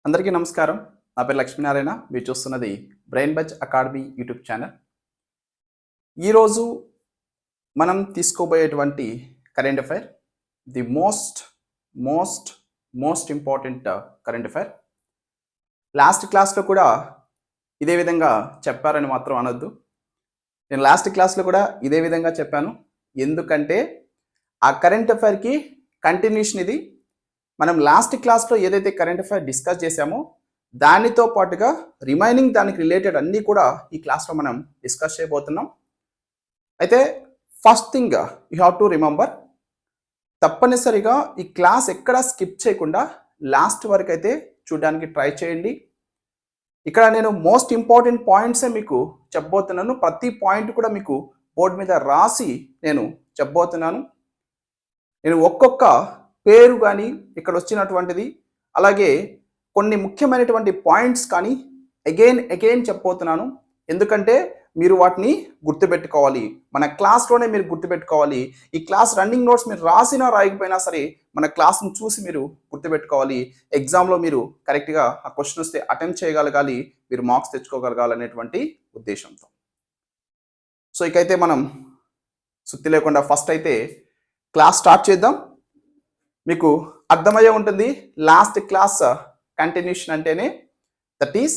అందరికీ నమస్కారం. నా పేరు లక్ష్మీనారాయణ. మీరు చూస్తున్నది brain buzz academy YouTube channel. ఈరోజు మనం తీసుకోబోయేటువంటి current affair the most important current affair. Last క్లాస్లో కూడా ఇదే విధంగా చెప్పారని మాత్రం అనొద్దు. నేను లాస్ట్ క్లాస్లో కూడా ఇదే విధంగా చెప్పాను. ఎందుకంటే ఆ కరెంట్ అఫైర్కి కంటిన్యూషన్ ఇది. మనం లాస్ట్ క్లాస్లో ఏదైతే కరెంట్ అఫైర్ డిస్కస్ చేశామో దానితో పాటుగా రిమైనింగ్ దానికి రిలేటెడ్ అన్నీ కూడా ఈ క్లాస్లో మనం డిస్కస్ చేయబోతున్నాం. అయితే first thing you have to remember, తప్పనిసరిగా ఈ క్లాస్ ఎక్కడ స్కిప్ చేయకుండా లాస్ట్ వరకు అయితే చూడడానికి ట్రై చేయండి. ఇక్కడ నేను మోస్ట్ ఇంపార్టెంట్ పాయింట్సే మీకు చెప్పబోతున్నాను. ప్రతి పాయింట్ కూడా మీకు బోర్డు మీద రాసి నేను చెప్పబోతున్నాను. నేను ఒక్కొక్క పేరు కానీ ఇక్కడ వచ్చినటువంటిది, అలాగే కొన్ని ముఖ్యమైనటువంటి పాయింట్స్ కానీ అగైన్ చెప్పబోతున్నాను. ఎందుకంటే మీరు వాటిని గుర్తుపెట్టుకోవాలి. మన క్లాస్లోనే మీరు గుర్తుపెట్టుకోవాలి. ఈ క్లాస్ రన్నింగ్ నోట్స్ మీరు రాసినా రాయకపోయినా సరే మన క్లాస్ను చూసి మీరు గుర్తుపెట్టుకోవాలి. ఎగ్జామ్లో మీరు కరెక్ట్గా ఆ క్వశ్చన్ వస్తే అటెంప్ట్ చేయగలగాలి, మీరు మార్క్స్ తెచ్చుకోగలగాలనేటువంటి ఉద్దేశంతో. సో ఇకైతే మనం సుత్తి లేకుండా ఫస్ట్ అయితే క్లాస్ స్టార్ట్ చేద్దాం. మీకు అర్థమయ్యే ఉంటుంది లాస్ట్ క్లాస్ కంటిన్యూషన్ అంటేనే, that is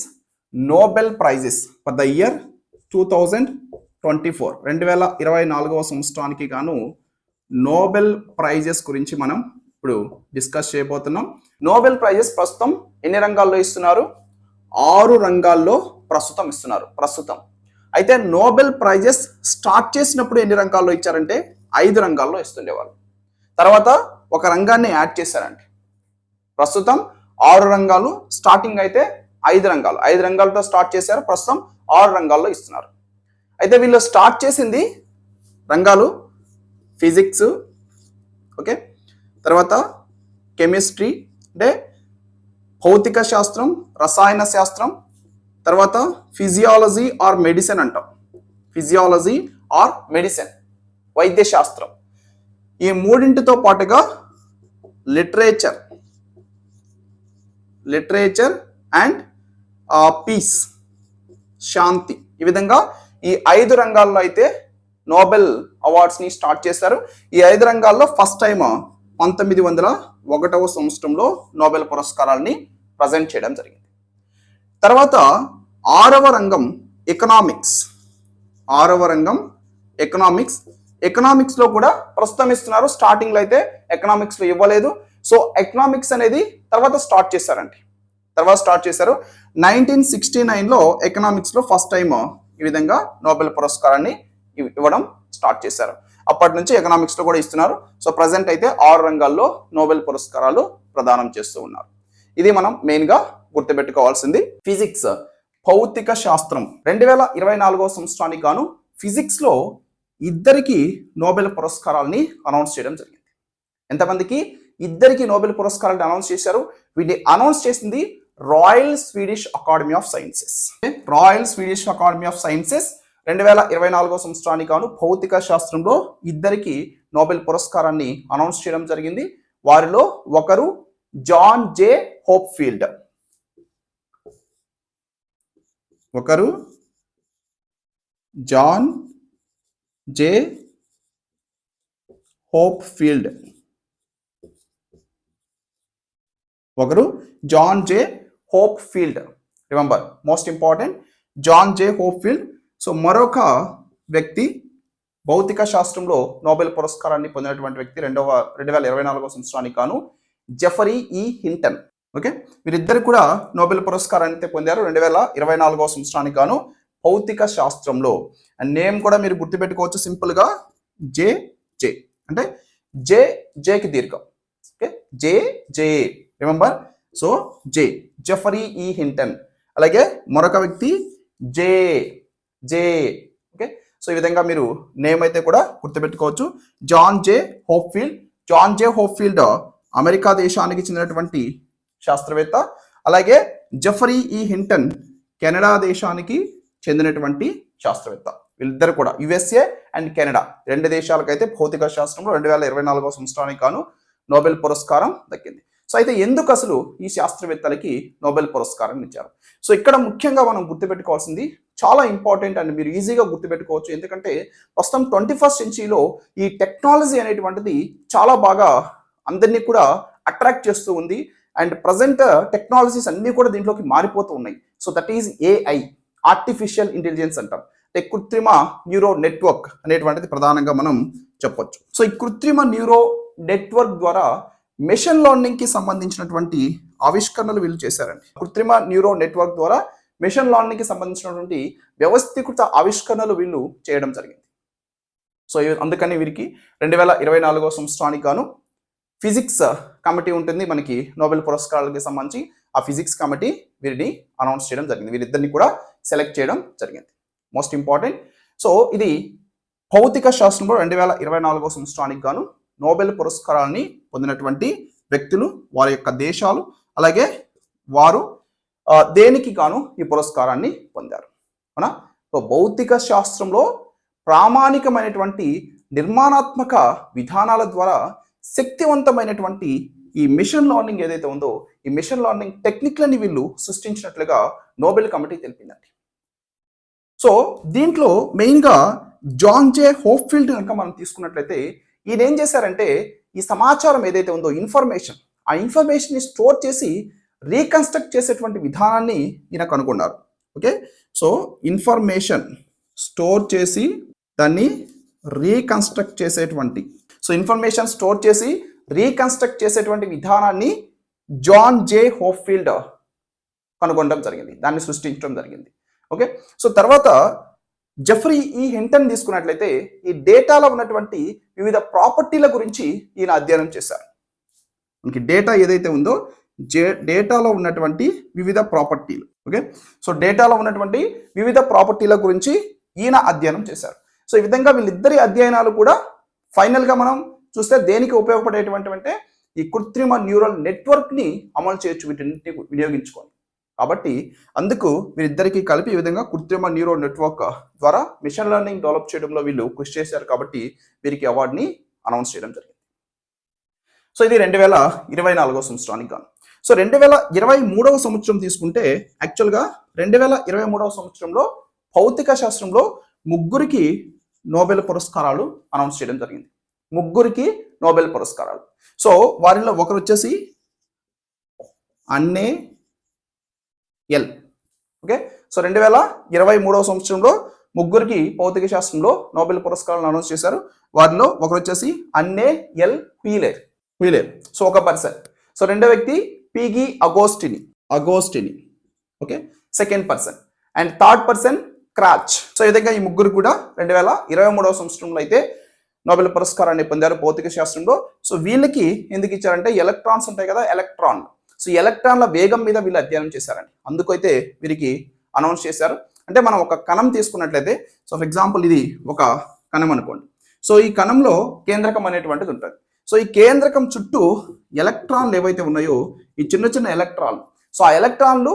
Nobel prices for the year 2024 2024వ సంవత్సరానికి గాను నోబెల్ ప్రైజెస్ గురించి మనం ఇప్పుడు డిస్కస్ చేయబోతున్నాం. నోబెల్ ప్రైజెస్ ప్రస్తుతం ఎన్ని రంగాల్లో ఇస్తున్నారు? 6 రంగాల్లో ప్రస్తుతం ఇస్తున్నారు. అయితే నోబెల్ ప్రైజెస్ స్టార్ట్ చేసినప్పుడు ఎన్ని రంగాల్లో ఇచ్చారంటే 5 రంగాల్లో ఇస్తుండేవాళ్ళు. తర్వాత ఒక రంగాన్ని యాడ్ చేశారండి. ప్రస్తుతం 6 రంగాలు, స్టార్టింగ్ అయితే 5 రంగాలు. 5 రంగాలతో స్టార్ట్ చేశారు, ప్రస్తుతం 6 రంగాల్లో ఇస్తున్నారు. అయితే వీళ్ళు స్టార్ట్ చేసింది రంగాలు ఫిజిక్స్, ఓకే, తర్వాత కెమిస్ట్రీ అంటే భౌతిక శాస్త్రం, రసాయన శాస్త్రం, తర్వాత ఫిజియాలజీ ఆర్ మెడిసిన్ అంటాం. ఫిజియాలజీ ఆర్ మెడిసిన్, వైద్య శాస్త్రం. ఈ మూడింటితో పాటుగా లిటరేచర్ అండ్ పీస్, శాంతి, ఈ విధంగా ఈ 5 రంగాల్లో అయితే నోబెల్ అవార్డ్స్ని స్టార్ట్ చేశారు. ఈ 5 రంగాల్లో ఫస్ట్ టైం 1901వ సంవత్సరంలో నోబెల్ పురస్కారాలని ప్రజెంట్ చేయడం జరిగింది. తర్వాత 6వ రంగం ఎకనామిక్స్. ఎకనామిక్స్ లో కూడా ప్రస్తుతం ఇస్తున్నారు. స్టార్టింగ్ లో అయితే ఎకనామిక్స్ లో ఇవ్వలేదు. సో ఎకనామిక్స్ అనేది తర్వాత స్టార్ట్ చేశారు. 1969లో ఎకనామిక్స్ లో ఫస్ట్ టైం ఈ విధంగా నోబెల్ పురస్కారాన్ని ఇవ్వడం స్టార్ట్ చేశారు. అప్పటి నుంచి ఎకనామిక్స్ లో కూడా ఇస్తున్నారు. సో ప్రజెంట్ అయితే 6 రంగాల్లో నోబెల్ పురస్కారాలు ప్రదానం చేస్తూ ఉన్నారు. ఇది మనం మెయిన్ గా గుర్తుపెట్టుకోవాల్సింది. ఫిజిక్స్, భౌతిక శాస్త్రం 2024వ సంవత్సరానికి గాను ఫిజిక్స్ లో 2 నోబెల్ పురస్కారాలని అనౌన్స్ చేయడం జరిగింది. ఎంతమందికి? 2 నోబెల్ పురస్కారాలను అనౌన్స్ చేశారు. వీటిని అనౌన్స్ చేసింది royal Swedish academy of sciences. 2024వ సంవత్సరానికి గాను భౌతిక శాస్త్రంలో 2 నోబెల్ పురస్కారాన్ని అనౌన్స్ చేయడం జరిగింది. వారిలో ఒకరు జాన్ జే హోప్ఫీల్డ్. ఒకరు John J Hopfield. Remember, most important, John J Hopfield. So మరొక వ్యక్తి భౌతిక శాస్త్రంలో నోబెల్ పురస్కారాన్ని పొందినటువంటి వ్యక్తి 2024వ సంవత్సరానికి గాను జెఫరీ ఈ హింటన్. ఓకే, వీరిద్దరు కూడా నోబెల్ పురస్కారాన్ని పొందారు 2024వ సంవత్సరానికి గాను భౌతిక శాస్త్రంలో. అండ్ నేమ్ కూడా మీరు గుర్తుపెట్టుకోవచ్చు సింపుల్ గా, జే అంటే జేకి దీర్ఘం. ఓకే, జే రిమెంబర్. సో జెఫరీ ఈ హింటన్. అలాగే మరొక వ్యక్తి జే. ఓకే, సో ఈ విధంగా మీరు నేమ్ అయితే కూడా గుర్తుపెట్టుకోవచ్చు. జాన్ జే హోప్ఫీల్డ్ అమెరికా దేశానికి చెందినటువంటి శాస్త్రవేత్త. అలాగే జెఫరీ ఈ హింటన్ కెనడా దేశానికి చెందినటువంటి శాస్త్రవేత్త. వీళ్ళిద్దరు కూడా యుఎస్ఏ అండ్ కెనడా 2 దేశాలకైతే భౌతిక శాస్త్రంలో 2024వ సంవత్సరానికి గాను నోబెల్ పురస్కారం దక్కింది. సో అయితే ఎందుకు అసలు ఈ శాస్త్రవేత్తలకి నోబెల్ పురస్కారం ఇచ్చారు? సో ఇక్కడ ముఖ్యంగా మనం గుర్తుపెట్టుకోవాల్సింది చాలా ఇంపార్టెంట్ అండ్ మీరు ఈజీగా గుర్తుపెట్టుకోవచ్చు. ఎందుకంటే ప్రస్తుతం 21st సెంచరీలో ఈ టెక్నాలజీ అనేటువంటిది చాలా బాగా అందరినీ కూడా అట్రాక్ట్ చేస్తూ ఉంది. అండ్ ప్రజెంట్ టెక్నాలజీస్ అన్నీ కూడా దీంట్లోకి మారిపోతూ ఉన్నాయి. So that is AI, artificial intelligence అంటాం. అంటే కృత్రిమ న్యూరో నెట్వర్క్ అనేటువంటిది ప్రధానంగా మనం చెప్పొచ్చు. సో ఈ కృత్రిమ న్యూరో నెట్వర్క్ ద్వారా మెషిన్ లెర్నింగ్ కి సంబంధించినటువంటి ఆవిష్కరణలు వీళ్ళు చేశారండి. కృత్రిమ న్యూరో నెట్వర్క్ ద్వారా మెషిన్ లెర్నింగ్ కి సంబంధించినటువంటి వ్యవస్థీకృత ఆవిష్కరణలు వీళ్ళు చేయడం జరిగింది. సో అందుకని వీరికి 2024 సంవత్సరానికి గాను ఫిజిక్స్ కమిటీ ఉంటుంది మనకి నోబెల్ పురస్కారాలకి సంబంధించి. ఆ ఫిజిక్స్ కమిటీ వీరిని అనౌన్స్ చేయడం జరిగింది. వీరిద్దరిని కూడా సెలెక్ట్ చేయడం జరిగింది. Most important. సో ఇది భౌతిక శాస్త్రంలో 2024 సంవత్సరానికి గాను నోబెల్ పురస్కారాన్ని పొందినటువంటి వ్యక్తులు, వారి యొక్క దేశాలు, అలాగే వారు దేనికి గాను ఈ పురస్కారాన్ని పొందారు. అవునా? సో భౌతిక శాస్త్రంలో ప్రామాణికమైనటువంటి నిర్మాణాత్మక విధానాల ద్వారా శక్తివంతమైనటువంటి ఈ మిషన్ లెర్నింగ్ ఏదైతే ఉందో ఈ మిషన్ లెర్నింగ్ టెక్నిక్లని వీళ్ళు సృష్టించినట్లుగా నోబెల్ కమిటీ తెలిపిందండి. సో దీంట్లో మెయిన్గా జాన్ జే హోప్ఫీల్డ్ కనుక మనం తీసుకున్నట్లయితే ఈయన ఏం చేశారంటే ఈ సమాచారం ఏదైతే ఉందో ఇన్ఫర్మేషన్, ఆ ఇన్ఫర్మేషన్ని స్టోర్ చేసి రీకన్స్ట్రక్ట్ చేసేటువంటి విధానాన్ని ఈయన కనుగొన్నారు. ఓకే, సో ఇన్ఫర్మేషన్ స్టోర్ చేసి దాన్ని రీకన్స్ట్రక్ట్ చేసేటువంటి, సో ఇన్ఫర్మేషన్ స్టోర్ చేసి రీకన్స్ట్రక్ట్ చేసేటువంటి విధానాన్ని జాన్ జే హోప్ఫీల్డ్ కనుగొనడం జరిగింది, దాన్ని సృష్టించడం జరిగింది. ఓకే, సో తర్వాత జెఫ్రీ ఈ హింటన్ తీసుకున్నట్లయితే ఈ డేటాలో ఉన్నటువంటి వివిధ ప్రాపర్టీల గురించి ఈయన అధ్యయనం చేశారు. మనకి డేటా ఏదైతే ఉందో డేటాలో ఉన్నటువంటి వివిధ ప్రాపర్టీలు. ఓకే, సో డేటాలో ఉన్నటువంటి వివిధ ప్రాపర్టీల గురించి ఈయన అధ్యయనం చేశారు. సో ఈ విధంగా వీళ్ళిద్దరి అధ్యయనాలు కూడా ఫైనల్గా మనం చూస్తే దేనికి ఉపయోగపడేటువంటి అంటే ఈ కృత్రిమ న్యూరల్ నెట్వర్క్ని అమలు చేయొచ్చు వీటిని వినియోగించుకొని. కాబట్టి అందుకు వీరిద్దరికీ కలిపి ఈ విధంగా కృత్రిమ న్యూరో నెట్వర్క్ ద్వారా మిషన్ లెర్నింగ్ డెవలప్ చేయడంలో వీళ్ళు కృషి చేశారు. కాబట్టి వీరికి అవార్డుని అనౌన్స్ చేయడం జరిగింది. సో ఇది 2024 సంవత్సరానికి గాను. సో 2023 సంవత్సరం తీసుకుంటే యాక్చువల్గా 2023 సంవత్సరంలో భౌతిక శాస్త్రంలో ముగ్గురికి నోబెల్ పురస్కారాలు అనౌన్స్ చేయడం జరిగింది. ముగ్గురికి నోబెల్ పురస్కారాలు. సో వారిలో ఒకరు వచ్చేసి అన్నే ఎల్. ఓకే, సో 2023 సంవత్సరంలో ముగ్గురికి భౌతిక శాస్త్రంలో నోబెల్ పురస్కారాలను అనౌన్స్ చేశారు. వారిలో ఒకరు వచ్చేసి అన్నే ఎల్ హ్యూలెర్. సో ఒక పర్సన్. సో రెండో వ్యక్తి Pierre Agostini. Okay, second person. And third person Krausz. So ఈ విధంగా ఈ ముగ్గురు కూడా 2023 సంవత్సరంలో అయితే నోబెల్ పురస్కారాన్ని పొందారు భౌతిక శాస్త్రంలో. సో వీళ్ళకి ఎందుకు ఇచ్చారంటే ఎలక్ట్రాన్స్ ఉంటాయి కదా, ఎలక్ట్రాన్. సో ఎలక్ట్రాన్ల వేగం మీద వీళ్ళు అధ్యయనం చేశారండి. అందుకైతే వీరికి అనౌన్స్ చేశారు. అంటే మనం ఒక కణం తీసుకున్నట్లయితే, సో ఫర్ ఎగ్జాంపుల్ ఇది ఒక కణం అనుకోండి. సో ఈ కణంలో కేంద్రకం అనేటువంటిది ఉంటుంది. సో ఈ కేంద్రకం చుట్టూ ఎలక్ట్రాన్లు ఏవైతే ఉన్నాయో ఈ చిన్న చిన్న ఎలక్ట్రాన్లు, సో ఆ ఎలక్ట్రాన్లు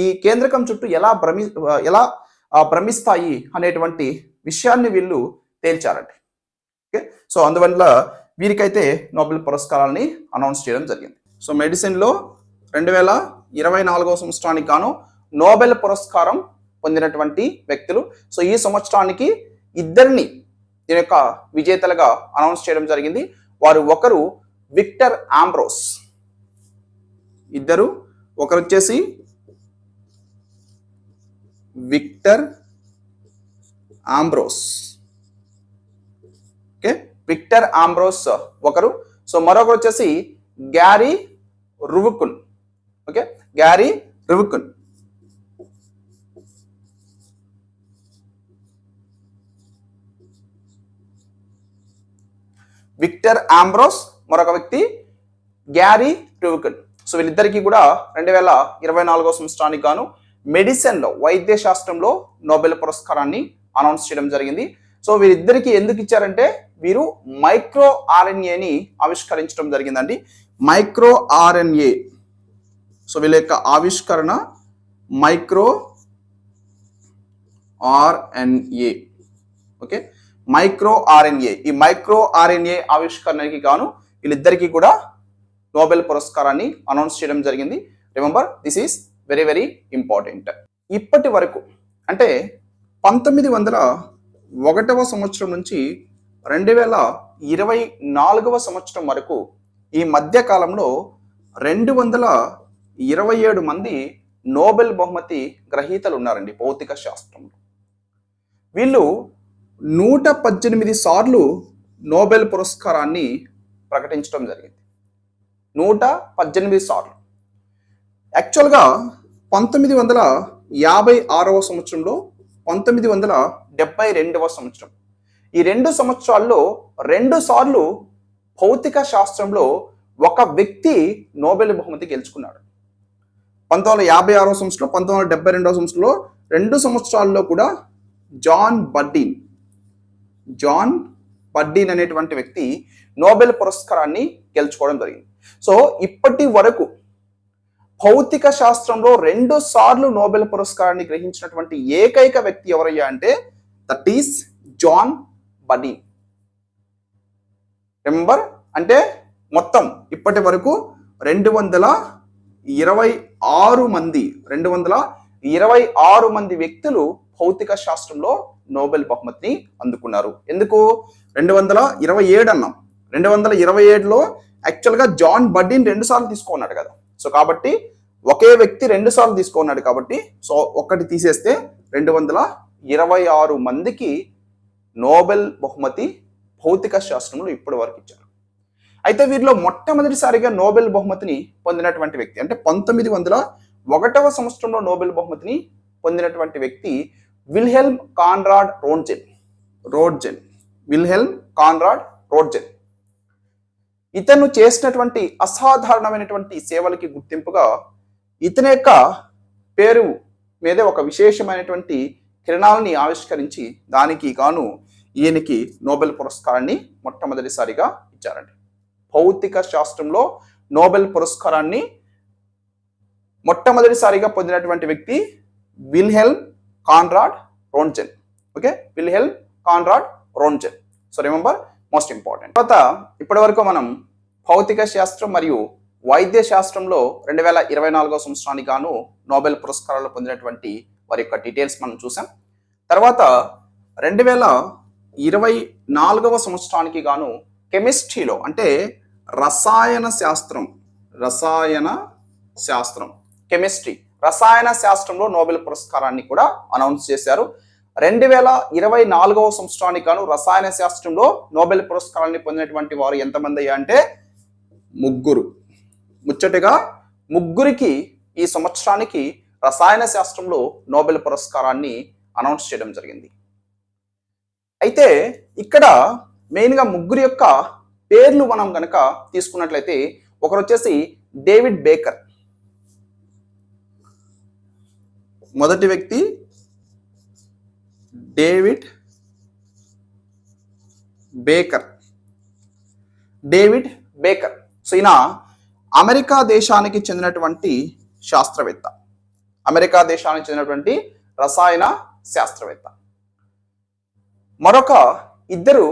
ఈ కేంద్రకం చుట్టూ ఎలా భ్రమిస్తాయి అనేటువంటి విషయాన్ని వీళ్ళు తేల్చారండి. ఓకే, సో అందువల్ల వీరికైతే నోబెల్ పురస్కారాన్ని అనౌన్స్ చేయడం జరిగింది. సో మెడిసిన్లో 2024 సంవత్సరానికి గాను నోబెల్ పురస్కారం పొందినటువంటి వ్యక్తులు. సో ఈ సంవత్సరానికి ఇద్దరిని దీని యొక్క విజేతలుగా అనౌన్స్ చేయడం జరిగింది. వారు ఒకరు విక్టర్ ఆంబ్రోస్, ఒకరు వచ్చేసి Victor Ambros. Okay, Victor Ambros ఒకరు. సో మరొకరు వచ్చేసి Gary Ruvkun. Okay, Gary Ruvkun. Victor Ambros, మరొక వ్యక్తి గ్యారీ రువుకున్. సో వీళ్ళిద్దరికీ కూడా 2024 సంవత్సరానికి గాను మెడిసిన్లో, వైద్య శాస్త్రంలో నోబెల్ పురస్కారాన్ని అనౌన్స్ చేయడం జరిగింది. సో వీరిద్దరికి ఎందుకు ఇచ్చారంటే వీరు మైక్రో ఆర్ఎన్ఏని ఆవిష్కరించడం జరిగిందండి. Micro RNA. సో వీళ్ళ యొక్క ఆవిష్కరణ micro RNA. Okay, micro RNA. ఈ మైక్రో ఆర్ఎన్ఏ ఆవిష్కరణకి గాను వీళ్ళిద్దరికీ కూడా నోబెల్ పురస్కారాన్ని అనౌన్స్ చేయడం జరిగింది. Remember, this is very very important. ఇప్పటి వరకు అంటే 1901వ సంవత్సరం నుంచి 2024వ సంవత్సరం వరకు ఈ మధ్య కాలంలో 227 మంది నోబెల్ బహుమతి గ్రహీతలు ఉన్నారండి భౌతిక శాస్త్రంలో. వీళ్ళు 118 సార్లు నోబెల్ పురస్కారాన్ని ప్రకటించడం జరిగింది. 118 సార్లు. యాక్చువల్గా 1956వ సంవత్సరంలో, 1972వ సంవత్సరం, ఈ 2 సంవత్సరాల్లో 2 సార్లు భౌతిక శాస్త్రంలో ఒక వ్యక్తి నోబెల్ బహుమతి గెలుచుకున్నాడు. 1956వ సంవత్సరంలో, 1972వ సంవత్సరంలో 2 సంవత్సరాల్లో కూడా జాన్ బర్డీన్ అనేటువంటి వ్యక్తి నోబెల్ పురస్కారాన్ని గెలుచుకోవడం జరిగింది. సో ఇప్పటి వరకు భౌతిక శాస్త్రంలో 2 సార్లు నోబెల్ పురస్కారాన్ని గ్రహించినటువంటి ఏకైక వ్యక్తి ఎవరయ్యా అంటే దట్ ఈస్ జాన్ బర్డీన్. రిమెంబర్, అంటే మొత్తం ఇప్పటి వరకు 226 మంది వ్యక్తులు భౌతిక శాస్త్రంలో నోబెల్ బహుమతిని అందుకున్నారు. ఎందుకు 227 అన్నాం? 227లో యాక్చువల్గా జాన్ బర్డీన్ 2 సార్లు తీసుకున్నాడు కదా. సో కాబట్టి ఒకే వ్యక్తి 2 సార్లు తీసుకున్నాడు కాబట్టి సో ఒకటి తీసేస్తే 226 మందికి నోబెల్ బహుమతి భౌతిక శాస్త్రంలో ఇప్పటి వరకు ఇచ్చారు. అయితే వీరిలో మొట్టమొదటిసారిగా నోబెల్ బహుమతిని పొందినటువంటి వ్యక్తి అంటే 1901వ సంవత్సరంలో నోబెల్ బహుమతిని పొందినటువంటి వ్యక్తి విల్హెల్మ్ కాన్రాడ్ రోడ్జెన్. ఇతను చేసినటువంటి అసాధారణమైనటువంటి సేవలకి గుర్తింపుగా ఇతని యొక్క పేరు మీదే ఒక విశేషమైనటువంటి కిరణాలని ఆవిష్కరించి దానికి గాను ఈయనకి నోబెల్ పురస్కారాన్ని మొట్టమొదటిసారిగా ఇచ్చారండి. భౌతిక శాస్త్రంలో నోబెల్ పురస్కారాన్ని మొట్టమొదటిసారిగా పొందినటువంటి వ్యక్తి Wilhelm Conrad Roentgen. Okay, Wilhelm Conrad Roentgen. So remember, most important. తర్వాత ఇప్పటి వరకు మనం భౌతిక శాస్త్రం మరియు వైద్య శాస్త్రంలో 2024వ సంవత్సరానికి గాను నోబెల్ పురస్కారాలు పొందినటువంటి వారి యొక్క డీటెయిల్స్ మనం చూసాం. తర్వాత 2024వ సంవత్సరానికి గాను కెమిస్ట్రీలో అంటే రసాయన శాస్త్రంలో నోబెల్ పురస్కారాన్ని కూడా అనౌన్స్ చేశారు. 2024వ సంవత్సరానికి గాను రసాయన శాస్త్రంలో నోబెల్ పురస్కారాన్ని పొందినటువంటి వారు ఎంతమంది అంటే 3. ముచ్చటగా 3కి ఈ సంవత్సరానికి రసాయన శాస్త్రంలో నోబెల్ పురస్కారాన్ని అనౌన్స్ చేయడం జరిగింది. అయితే ఇక్కడ మెయిన్గా 3 యొక్క పేర్లు మనం కనుక తీసుకున్నట్లయితే ఒకరు వచ్చేసి డేవిడ్ బేకర్. మొదటి వ్యక్తి డేవిడ్ బేకర్. సో ఈయన అమెరికా దేశానికి చెందినటువంటి శాస్త్రవేత్త, రసాయన శాస్త్రవేత్త. మరొక ఇద్దరు,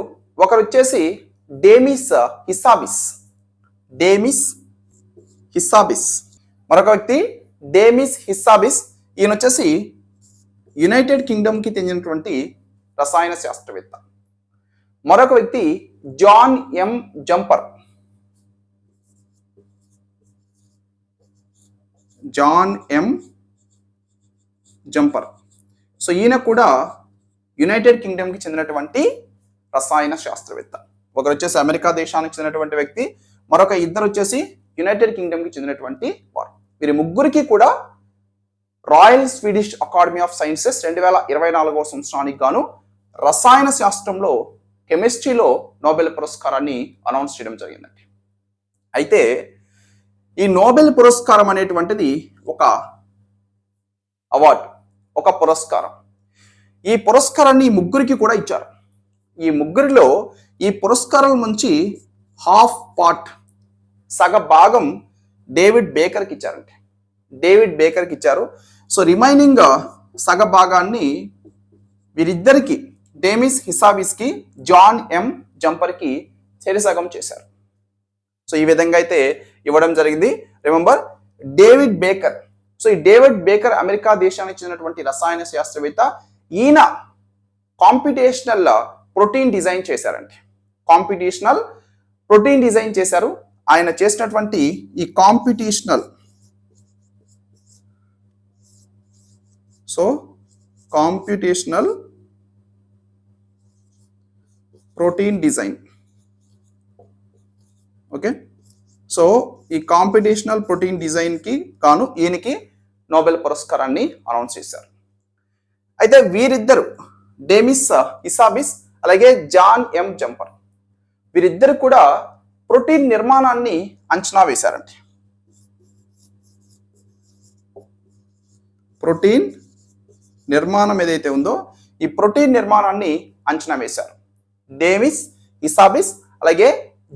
ఒకరు వచ్చేసి డేమిస్ హిస్సాబిస్. మరొక వ్యక్తి డేమిస్ హిస్సాబిస్. ఈయన వచ్చేసి యునైటెడ్ కింగ్డమ్కి చెందినటువంటి రసాయన శాస్త్రవేత్త. మరొక వ్యక్తి జాన్ ఎం జంపర్. సో ఈయన కూడా యునైటెడ్ కింగ్డమ్కి చెందినటువంటి రసాయన శాస్త్రవేత్త. ఒకరు వచ్చేసి అమెరికా దేశానికి చెందినటువంటి వ్యక్తి, మరొక ఇద్దరు వచ్చేసి యునైటెడ్ కింగ్డమ్కి చెందినటువంటి వారు. వీరి 3కి కూడా royal Swedish academy of sciences 2024వ సంవత్సరానికి గాను రసాయన శాస్త్రంలో కెమిస్ట్రీలో నోబెల్ పురస్కారాన్ని అనౌన్స్ చేయడం జరిగిందండి. అయితే ఈ నోబెల్ పురస్కారం అనేటువంటిది ఒక అవార్డు, ఒక పురస్కారం. ఈ పురస్కారాన్ని 3కి కూడా ఇచ్చారు. ఈ 3లో ఈ పురస్కారం నుంచి సగ భాగం డేవిడ్ బేకర్కి ఇచ్చారు. సో రిమైనింగ్ సగ భాగాన్ని వీరిద్దరికి, డేమిస్ హిస్సాబిస్కి, జాన్ ఎం జంపర్కి చెరిసగం చేశారు. సో ఈ విధంగా అయితే ఇవ్వడం జరిగింది. Remember, David Baker. సో ఈ డేవిడ్ బేకర్ అమెరికా దేశానికి చెందినటువంటి రసాయన శాస్త్రవేత్త. ఈయన కాంపిటేషనల్ ప్రోటీన్ డిజైన్ చేశారండి. కాంపిటేషనల్ ప్రోటీన్ డిజైన్ చేశారు. ఆయన చేసినటువంటి ఈ computational protein design. Okay, so ఈ కాంపిటేషనల్ ప్రోటీన్ డిజైన్కి గాను ఈయనకి నోబెల్ పురస్కారాన్ని అనౌన్స్ చేశారు. అయితే వీరిద్దరు డేమిస్ ఇసాబిస్ అలాగే జాన్ ఎం జంపర్, వీరిద్దరు కూడా ప్రోటీన్ నిర్మాణాన్ని అంచనా వేశారండి. ప్రోటీన్ నిర్మాణం ఏదైతే ఉందో ఈ ప్రోటీన్ నిర్మాణాన్ని అంచనా వేశారు డేమిస్ ఇసాబిస్ అలాగే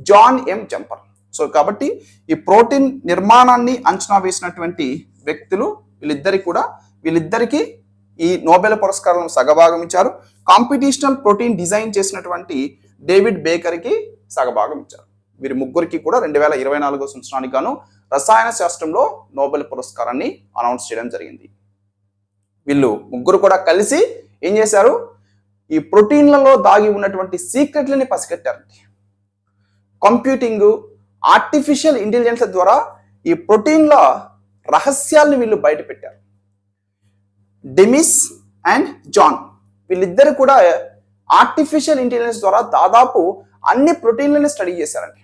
జాన్ ఎం జంపర్. సో కాబట్టి ఈ ప్రోటీన్ నిర్మాణాన్ని అంచనా వేసినటువంటి వ్యక్తులు వీళ్ళిద్దరికి ఈ నోబెల్ పురస్కారం సగభాగం ఇచ్చారు. కాంపిటీషనల్ ప్రోటీన్ డిజైన్ చేసినటువంటి డేవిడ్ బేకర్కి సగభాగం ఇచ్చారు. వీరి ముగ్గురికి కూడా 2024 సంవత్సరానికి గాను రసాయన శాస్త్రంలో నోబెల్ పురస్కారాన్ని అనౌన్స్ చేయడం జరిగింది. వీళ్ళు ముగ్గురు కూడా కలిసి ఏం చేశారు, ఈ ప్రోటీన్లలో దాగి ఉన్నటువంటి సీక్రెట్లని పసిగట్టారండి. కంప్యూటింగ్, ఆర్టిఫిషియల్ ఇంటెలిజెన్స్ ద్వారా ఈ ప్రోటీన్ల రహస్యాల్ని వీళ్ళు బయట పెట్టారు. డెమిస్ అండ్ జాన్ వీళ్ళిద్దరు కూడా ఆర్టిఫిషియల్ ఇంటెలిజెన్స్ ద్వారా దాదాపు అన్ని ప్రోటీన్లని స్టడీ చేశారండి.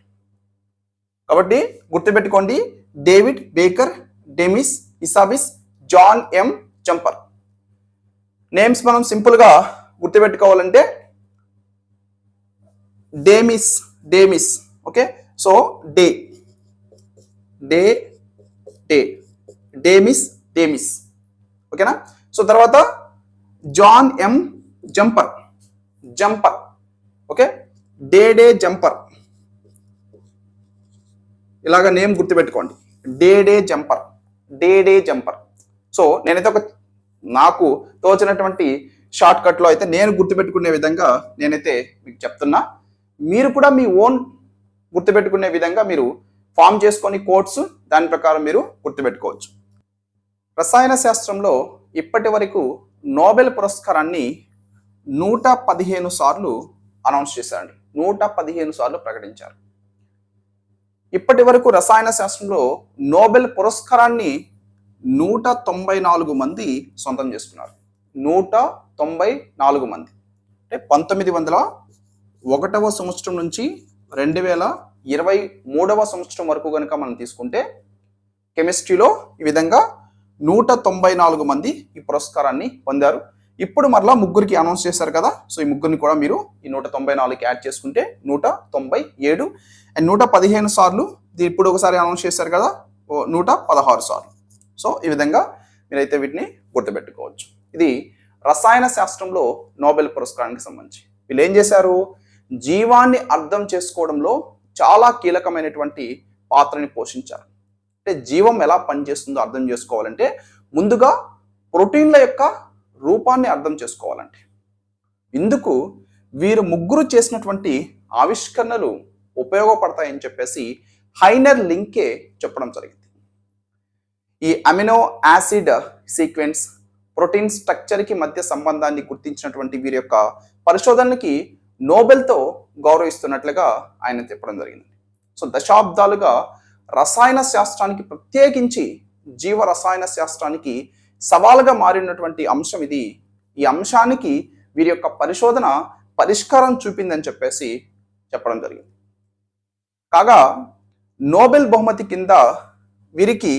కాబట్టి గుర్తుపెట్టుకోండి, David Baker, Demis Hassabis, John M Jumper. Names మనం సింపుల్గా గుర్తుపెట్టుకోవాలంటే డేమిస్. Okay, so డేమిస్. ఓకేనా. సో తర్వాత John M Jumper. Okay, the Jumper. ఇలాగ నేమ్ గుర్తుపెట్టుకోండి, డే జంపర్. సో నేనైతే నాకు తోచినటువంటి షార్ట్ కట్లో అయితే నేను గుర్తుపెట్టుకునే విధంగా నేనైతే మీకు చెప్తున్నా. మీరు కూడా మీ ఓన్ గుర్తుపెట్టుకునే విధంగా మీరు ఫామ్ చేసుకొని కోడ్స్ దాని ప్రకారం మీరు గుర్తుపెట్టుకోవచ్చు. రసాయన శాస్త్రంలో ఇప్పటి వరకు నోబెల్ పురస్కారాన్ని 115 సార్లు అనౌన్స్ చేశారండి. 115 సార్లు ప్రకటించారు. ఇప్పటి వరకు రసాయన శాస్త్రంలో నోబెల్ పురస్కారాన్ని 194 మంది సొంతం చేసుకున్నారు. 194 మంది. అంటే 1901వ సంవత్సరం నుంచి 2023వ సంవత్సరం వరకు కనుక మనం తీసుకుంటే కెమిస్ట్రీలో ఈ విధంగా 194 మంది ఈ పురస్కారాన్ని పొందారు. ఇప్పుడు మరలా ముగ్గురికి అనౌన్స్ చేశారు కదా, సో ఈ ముగ్గురిని కూడా మీరు ఈ 194కి యాడ్ చేసుకుంటే 197 అండ్ 115 సార్లు ఇప్పుడు ఒకసారి అనౌన్స్ చేశారు కదా, 116 సార్లు. సో ఈ విధంగా మీరైతే వీటిని గుర్తుపెట్టుకోవచ్చు. ఇది రసాయన శాస్త్రంలో నోబెల్ పురస్కారానికి సంబంధించి. వీళ్ళు ఏం చేశారు, జీవాన్ని అర్థం చేసుకోవడంలో చాలా కీలకమైనటువంటి పాత్రని పోషించారు. అంటే జీవం ఎలా పనిచేస్తుందో అర్థం చేసుకోవాలంటే ముందుగా ప్రోటీన్ల యొక్క రూపాన్ని అర్థం చేసుకోవాలంటే ఇందుకు వీరు ముగ్గురు చేసినటువంటి ఆవిష్కరణలు ఉపయోగపడతాయని చెప్పేసి హైనర్ లింకే చెప్పడం జరిగింది. ఈ అమినో యాసిడ్ సీక్వెన్స్ ప్రోటీన్ స్ట్రక్చర్కి మధ్య సంబంధాన్ని గుర్తించినటువంటి వీరి యొక్క పరిశోధనకి నోబెల్తో గౌరవిస్తున్నట్లుగా ఆయన చెప్పడం జరిగింది. సో దశాబ్దాలుగా రసాయన శాస్త్రానికి, ప్రత్యేకించి జీవ రసాయన శాస్త్రానికి సవాలుగా మారినటువంటి అంశం ఇది. ఈ అంశానికి వీరి యొక్క పరిశోధన పరిష్కారం చూపిందని చెప్పేసి చెప్పడం జరిగింది. కాగా నోబెల్ బహుమతి కింద వీరికి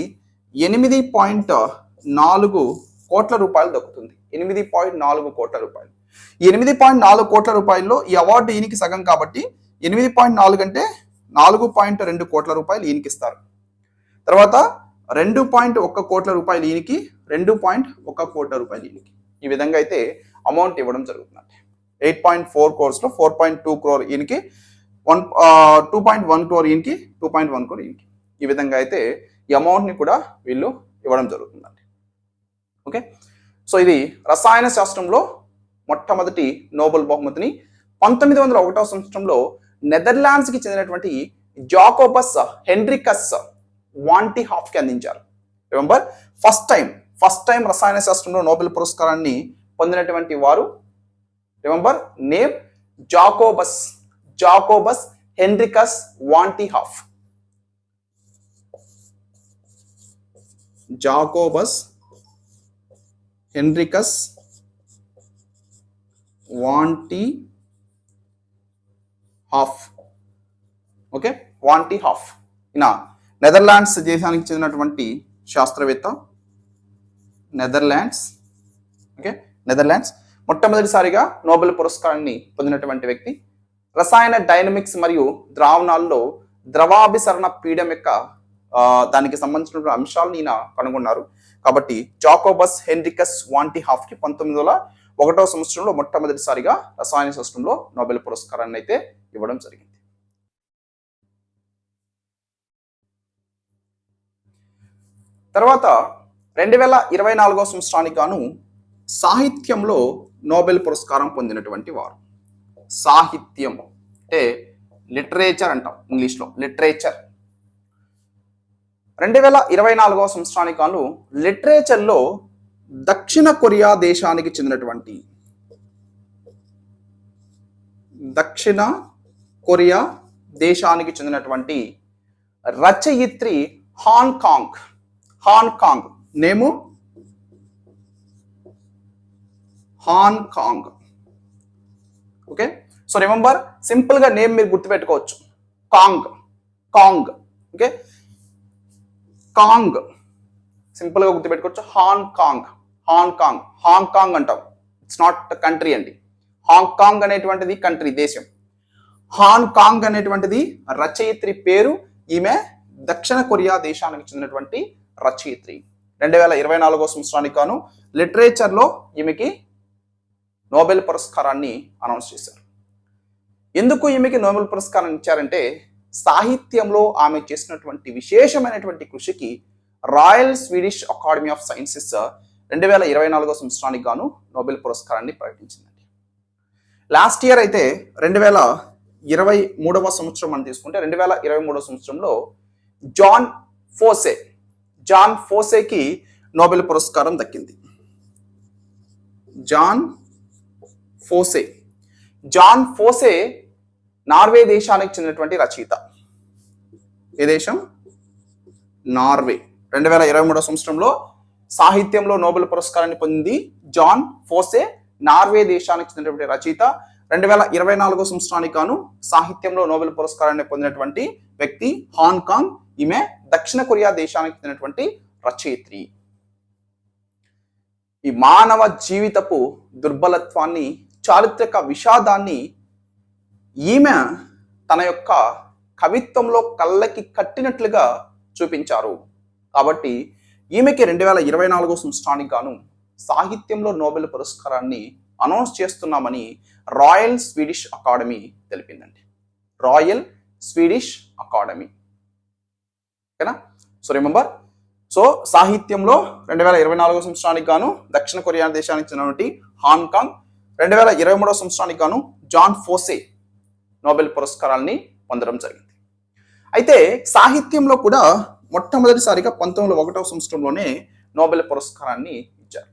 8.4 కోట్ల రూపాయలు దక్కుతుంది. 8.4 కోట్ల రూపాయలు. ఈ 8.4 కోట్ల రూపాయల్లో ఈ అవార్డు ఈయనకి సగం కాబట్టి 8.4 అంటే 4.2 కోట్ల రూపాయలు ఈయనకి ఇస్తారు. తర్వాత 2.1 కోట్ల రూపాయలు ఈయనకి, 2.1 కోట్ల రూపాయలు ఈయనకి. ఈ విధంగా అయితే అమౌంట్ ఇవ్వడం జరుగుతుందండి. 8.4 crores లో 4.2 crore ఈయనకి, 2.1 crore ఈయనకి, 2.1 crore ఈయనకి. ఈ విధంగా అయితే ఈ అమౌంట్ని కూడా వీళ్ళు ఇవ్వడం జరుగుతుందండి. ఓకే, సో ఇది రసాయన శాస్త్రంలో మొట్టమొదటి నోబెల్ బహుమతిని 1901వ సంవత్సరంలో నెదర్లాండ్స్కి చెందినటువంటి జాకోబస్ హెన్రికస్ వాంటీ హాఫ్కి అందించారు. రిమెంబర్, ఫస్ట్ టైం రసాయన శాస్త్రంలో నోబెల్ పురస్కారాన్ని పొందినటువంటి వారు, remember name Jacobus Henricus van't Hoff. Jacobus Henricus van't Hoff. Okay, van't Hoff ఈయన నెదర్లాండ్స్ దేశానికి చెందినటువంటి శాస్త్రవేత్త. నెదర్లాండ్స్ మొట్టమొదటిసారిగా నోబెల్ పురస్కారాన్ని పొందినటువంటి వ్యక్తి. రసాయన డైనమిక్స్ మరియు ద్రావణాల్లో ద్రవాభిసరణ పీడం యొక్క దానికి సంబంధించిన అంశాలను ఈయన కనుగొన్నారు. కాబట్టి జాకోబస్ హెన్రికస్ వాంటీ హాఫ్కి 1901వ సంవత్సరంలో మొట్టమొదటిసారిగా రసాయన శాస్త్రంలో నోబెల్ పురస్కారాన్ని అయితే ఇవ్వడం జరిగింది. తర్వాత 2024వ సంవత్సరానికి గాను సాహిత్యంలో నోబెల్ పురస్కారం పొందినటువంటి వారు. సాహిత్యం అంటే లిటరేచర్ అంటాం ఇంగ్లీష్లో, లిటరేచర్. 2024వ సంవత్సరానికి గాను లిటరేచర్లో దక్షిణ కొరియా దేశానికి చెందినటువంటి రచయిత్రి Han Kang. Name Han Kang. Okay, so remember, simple గా నేమ్ మీరు గుర్తుపెట్టుకోవచ్చు, కాంగ్. ఓకే, కాంగ్ సింపుల్ గా గుర్తుపెట్టుకోవచ్చు. హాంకాంగ్ అంటాం. ఇట్స్ నాట్ కంట్రీ అండి. హాంకాంగ్ అనేటువంటిది కంట్రీ, దేశం. హాంకాంగ్ అనేటువంటిది రచయిత్రి పేరు. ఈమె దక్షిణ కొరియా దేశానికి చెందినటువంటి రచయిత్రి. 2024వ సంవత్సరానికి గాను లిటరేచర్లో ఈమెకి నోబెల్ పురస్కారాన్ని అనౌన్స్ చేశారు. ఎందుకు ఈమెకి నోబెల్ పురస్కారం ఇచ్చారంటే సాహిత్యంలో ఆమె చేసినటువంటి విశేషమైనటువంటి కృషికి royal Swedish academy of sciences 2024వ సంవత్సరానికి గాను నోబెల్ పురస్కారాన్ని ప్రకటించిందండి. లాస్ట్ ఇయర్ అయితే 2023వ సంవత్సరం అని తీసుకుంటే 2023వ సంవత్సరంలో జాన్ ఫోసేకి నోబెల్ పురస్కారం దక్కింది. జాన్ ఫోసే నార్వే దేశానికి చెందినటువంటి రచయిత. ఏ దేశం? నార్వే. 2023వ సంవత్సరంలో సాహిత్యంలో నోబెల్ పురస్కారాన్ని పొందింది జాన్ ఫోసే, నార్వే దేశానికి చెందినటువంటి రచయిత. 2024వ సంవత్సరానికి గాను సాహిత్యంలో నోబెల్ పురస్కారాన్ని పొందినటువంటి వ్యక్తి హాంకాంగ్. ఈమె దక్షిణ కొరియా దేశానికి చెందినటువంటి రచయిత్రి. ఈ మానవ జీవితపు దుర్బలత్వాన్ని, చారిత్రక విషాదాన్ని ఈమె తన యొక్క కవిత్వంలో కళ్ళకి కట్టినట్లుగా చూపించారు. కాబట్టి ఈమెకి 2024వ సంవత్సరానికి గాను సాహిత్యంలో నోబెల్ పురస్కారాన్ని అనౌన్స్ చేస్తున్నామని రాయల్ స్వీడిష్ అకాడమీ తెలిపిందండి. Royal Swedish academy. ఓకేనా? సో రిమెంబర్, సో సాహిత్యంలో 2024వ సంవత్సరానికి గాను దక్షిణ కొరియా దేశానికి చెందినటువంటి హాంకాంగ్, 2023వ సంవత్సరానికి గాను జాన్ ఫోసే నోబెల్ పురస్కారాన్ని పొందడం జరిగింది. అయితే సాహిత్యంలో కూడా మొట్టమొదటిసారిగా 1901వ సంవత్సరంలోనే నోబెల్ పురస్కారాన్ని ఇచ్చారు.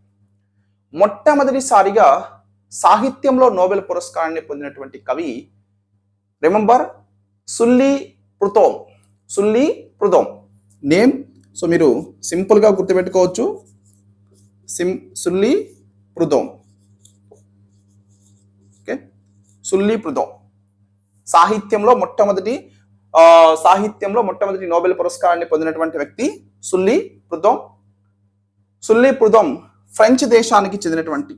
మొట్టమొదటిసారిగా సాహిత్యంలో నోబెల్ పురస్కారాన్ని పొందినటువంటి కవి రిమెంబర్ సుల్లీ ప్రుథోమ్. నేమ్, సో మీరు సింపుల్గా గుర్తుపెట్టుకోవచ్చు, సుల్లీ ప్రుథోమ్. ఓకే, సుల్లీ ప్రుథోమ్ సాహిత్యంలో మొట్టమొదటి నోబెల్ పురస్కారాన్ని పొందినటువంటి వ్యక్తి సుల్లీ ప్రుథోమ్ ఫ్రెంచ్ దేశానికి చెందినటువంటి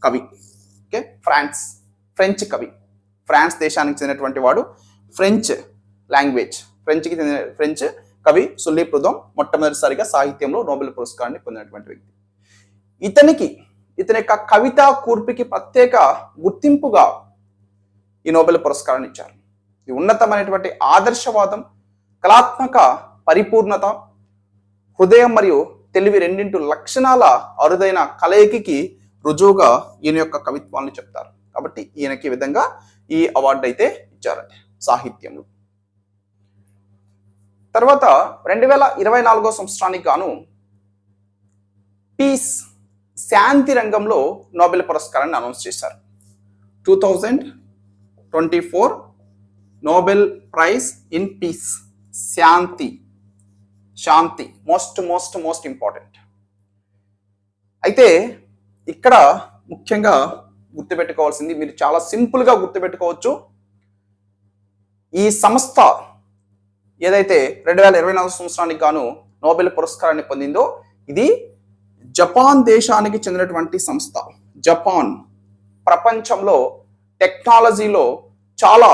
కవి. ఓకే, ఫ్రెంచ్ కవి, ఫ్రాన్స్ దేశానికి చెందినటువంటి వాడు. ఫ్రెంచ్ కవి సుల్లీ ప్రుథోమ్ మొట్టమొదటిసారిగా సాహిత్యంలో నోబెల్ పురస్కారాన్ని పొందినటువంటి వ్యక్తి. ఇతని యొక్క కవితా కూర్పుకి ప్రత్యేక గుర్తింపుగా ఈ నోబెల్ పురస్కారాన్ని ఇచ్చారు. ఈ ఉన్నతమైనటువంటి ఆదర్శవాదం, కళాత్మక పరిపూర్ణత, హృదయం మరియు తెలివి రెండింటి లక్షణాల అరుదైన కలయికకి రుజువుగా ఈయన యొక్క కవిత్వాన్ని చెప్తారు. కాబట్టి ఈయనకి విధంగా ఈ అవార్డు అయితే ఇచ్చారండి సాహిత్యంలో. తర్వాత 2024 సంవత్సరానికి గాను పీస్ శాంతి రంగంలో నోబెల్ పురస్కారాన్ని అనౌన్స్ చేశారు. 2024 Nobel prize in peace, Shanti most important. అయితే ఇక్కడ ముఖ్యంగా గుర్తుపెట్టుకోవాల్సింది, మీరు చాలా సింపుల్గా గుర్తుపెట్టుకోవచ్చు, ఈ సంస్థ ఏదైతే 2024 సంవత్సరానికి గాను నోబెల్ పురస్కారాన్ని పొందిందో ఇది జపాన్ దేశానికి చెందినటువంటి సంస్థ. జపాన్ ప్రపంచంలో టెక్నాలజీలో చాలా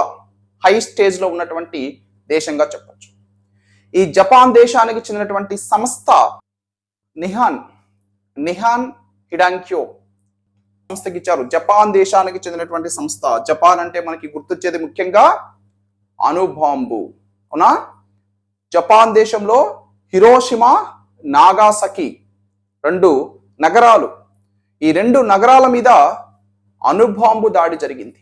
హై స్టేజ్లో ఉన్నటువంటి దేశంగా చెప్పచ్చు. ఈ జపాన్ దేశానికి చెందినటువంటి సంస్థ నిహాన్ హిడాంక్యో సంస్థకి ఇచ్చారు. జపాన్ దేశానికి చెందినటువంటి సంస్థ. జపాన్ అంటే మనకి గుర్తొచ్చేది ముఖ్యంగా అణుబాంబు, అవునా? జపాన్ దేశంలో హిరోషిమా, నాగాసకి 2 నగరాలు, ఈ 2 నగరాల మీద అణుబాంబు దాడి జరిగింది.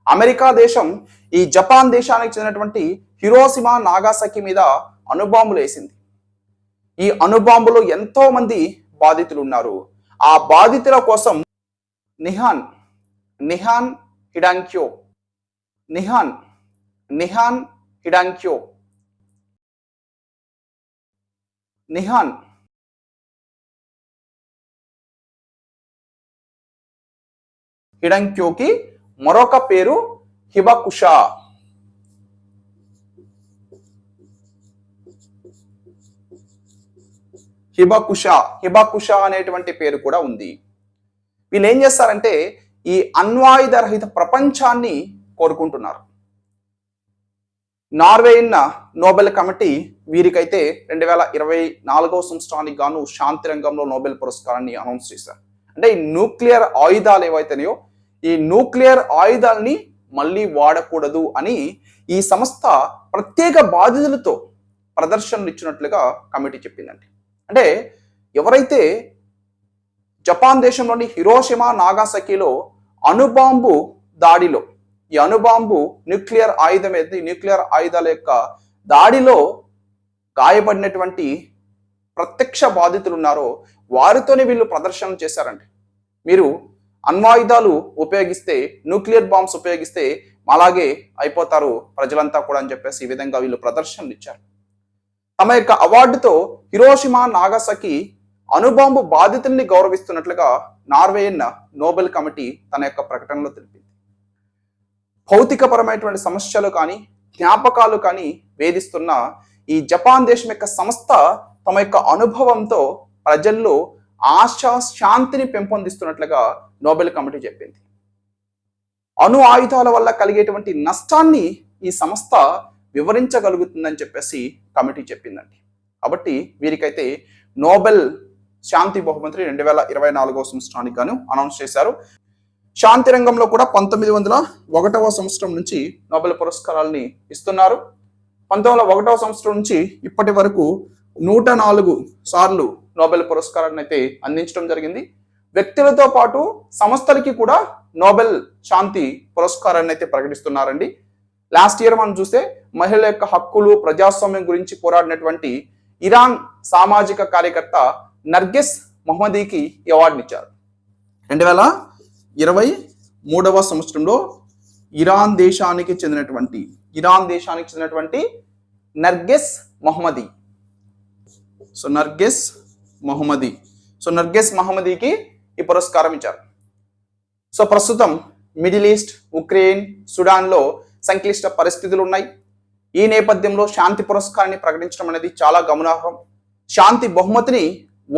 అమెరికా దేశం ఈ జపాన్ దేశానికి చెందినటువంటి హిరోషిమా, నాగాసకి మీద అణుబాంబులు వేసింది. ఈ అణుబాంబులో ఎంతో మంది బాధితులు ఉన్నారు. ఆ బాధితుల కోసం నిహాన్ హిడాంక్యో హిడాంక్యోకి మరొక పేరు హిబకుషా. హిబకుషా అనేటువంటి పేరు కూడా ఉంది. వీళ్ళు ఏం చేస్తారంటే ఈ అణ్వాయుధ రహిత ప్రపంచాన్ని కోరుకుంటున్నారు. నార్వేయిన్ నోబెల్ కమిటీ వీరికైతే 2024 సంవత్సరానికి గాను శాంతి రంగంలో నోబెల్ పురస్కారాన్ని అనౌన్స్ చేశారు. అంటే ఈ న్యూక్లియర్ ఆయుధాలు ఏవైతున్నాయో ఈ న్యూక్లియర్ ఆయుధాలని మళ్ళీ వాడకూడదు అని ఈ సంస్థ ప్రత్యేక బాధ్యతలతో ప్రదర్శనలు ఇచ్చినట్లుగా కమిటీ చెప్పిందండి. అంటే ఎవరైతే జపాన్ దేశంలోని హిరోషిమా, నాగాసకిలో అణుబాంబు దాడిలో, ఈ అణుబాంబు న్యూక్లియర్ ఆయుధాల యొక్క దాడిలో గాయపడినటువంటి ప్రత్యక్ష బాధితులు ఉన్నారో వారితోనే వీళ్ళు ప్రదర్శన చేశారండి. మీరు అణ్వాయుధాలు ఉపయోగిస్తే, న్యూక్లియర్ బాంబ్స్ ఉపయోగిస్తే అలాగే అయిపోతారు ప్రజలంతా కూడా అని చెప్పేసి ఈ విధంగా వీళ్ళు ప్రదర్శనలు ఇచ్చారు. తమ యొక్క అవార్డుతో హిరోషిమా, నాగాసకి అణుబాంబు బాధితుల్ని గౌరవిస్తున్నట్లుగా నార్వేయన్ నోబెల్ కమిటీ తన యొక్క ప్రకటనలో తెలిపింది. భౌతికపరమైనటువంటి సమస్యలు కానీ జ్ఞాపకాలు కానీ వేధిస్తున్న ఈ జపాన్ దేశం యొక్క సంస్థ తమ యొక్క అనుభవంతో ప్రజల్లో ఆశ, శాంతిని పెంపొందిస్తున్నట్లుగా నోబెల్ కమిటీ చెప్పింది. అణు ఆయుధాల వల్ల కలిగేటువంటి నష్టాన్ని ఈ సంస్థ వివరించగలుగుతుందని చెప్పేసి కమిటీ చెప్పిందండి. కాబట్టి వీరికైతే నోబెల్ శాంతి బహుమతి 2024 సంవత్సరానికి గాను అనౌన్స్ చేశారు. శాంతి రంగంలో కూడా 1901 సంవత్సరం నుంచి నోబెల్ పురస్కారాలని ఇస్తున్నారు. 1901 సంవత్సరం నుంచి ఇప్పటి వరకు 104 సార్లు నోబెల్ పురస్కారాన్ని అయితే అందించడం జరిగింది. వ్యక్తులతో పాటు సంస్థలకి కూడా నోబెల్ శాంతి పురస్కారాన్ని అయితే ప్రకటిస్తున్నారండి. లాస్ట్ ఇయర్ మనం చూస్తే మహిళల యొక్క హక్కులు, ప్రజాస్వామ్యం గురించి పోరాడినటువంటి ఇరాన్ సామాజిక కార్యకర్త నర్గిస్ మొహమ్మదీకి ఈ అవార్డుని ఇచ్చారు. 2023 సంవత్సరంలో ఇరాన్ దేశానికి చెందినటువంటి నర్గిస్ మొహమ్మదీ. నర్గిస్ మొహమ్మదీకి ఈ పురస్కారం ఇచ్చారు. ప్రస్తుతం మిడిల్ ఈస్ట్, ఉక్రెయిన్, సుడాన్లో సంక్లిష్ట పరిస్థితులు ఉన్నాయి. ఈ నేపథ్యంలో శాంతి పురస్కారాన్ని ప్రకటించడం అనేది చాలా గమనార్హం. శాంతి బహుమతిని